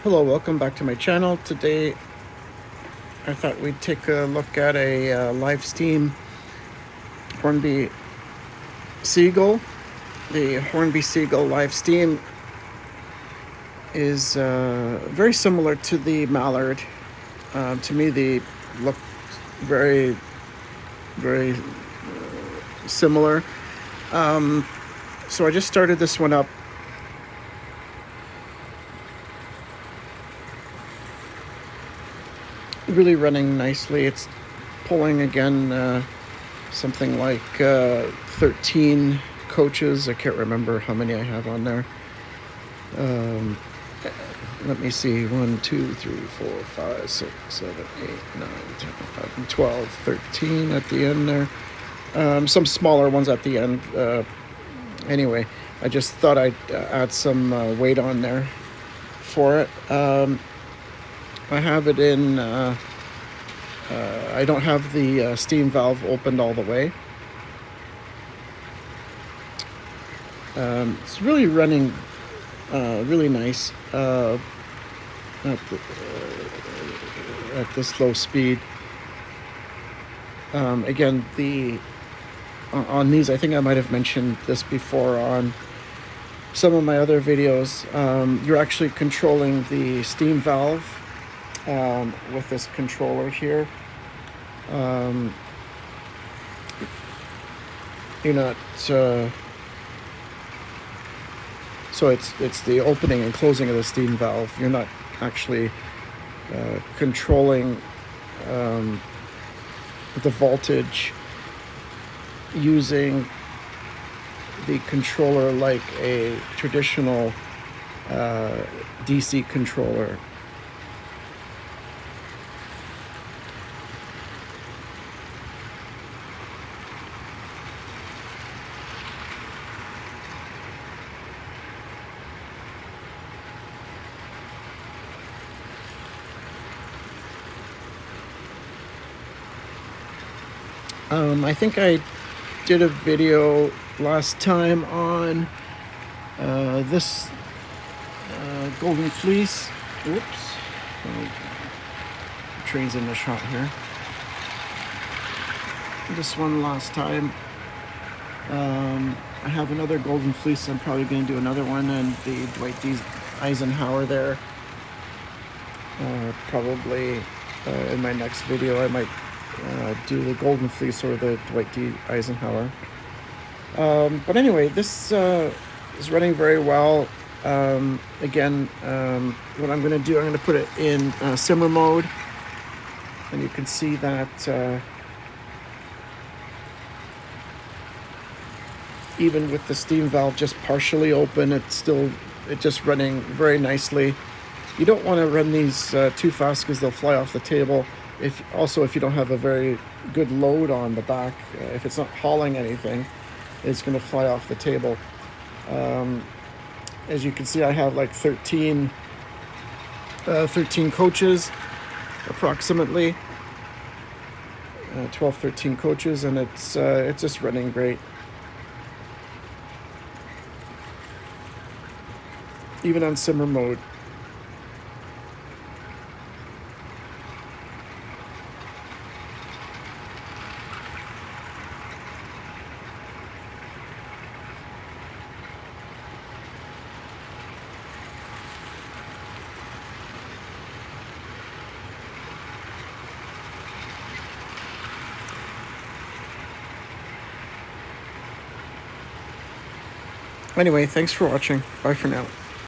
Hello, welcome back to my channel. Today I thought we'd take a look at a live steam Hornby Seagull. The Hornby Seagull live steam is very similar to the Mallard. To me, they look very similar. So I just started this one up. Really running nicely. It's pulling again something like 13 coaches. I can't remember how many I have on there. Let me see, 1, 2, 3, 4, 5, 6, 7, 8, 9, 10, 11, 12, 13 at the end there. Some smaller ones at the end. Anyway, I just thought I'd add some weight on there for it. I have it in, I don't have the steam valve opened all the way. It's really running really nice at this low speed. Again, on these, I think I might have mentioned this before on some of my other videos. You're actually controlling the steam valve with this controller here. You're not so it's the opening and closing of the steam valve. You're not actually controlling the voltage using the controller like a traditional DC controller. I think I did a video last time on this golden fleece. Oops. Train's in the shot here. This one last time. I have another golden fleece. I'm probably going to do another one, and the Dwight D. Eisenhower there. Probably in my next video I might do the golden fleece or the Dwight D. Eisenhower. But anyway, this is running very well. Again, what I'm going to do, I'm going to put it in simmer mode, and you can see that even with the steam valve just partially open, it's just running very nicely. You don't want to run these too fast because they'll fly off the table. If you don't have a very good load on the back, if it's not hauling anything, it's going to fly off the table. As you can see, I have like 13 coaches, approximately 12, 13 coaches, and it's just running great. Even on simmer mode. Anyway, thanks for watching. Bye for now.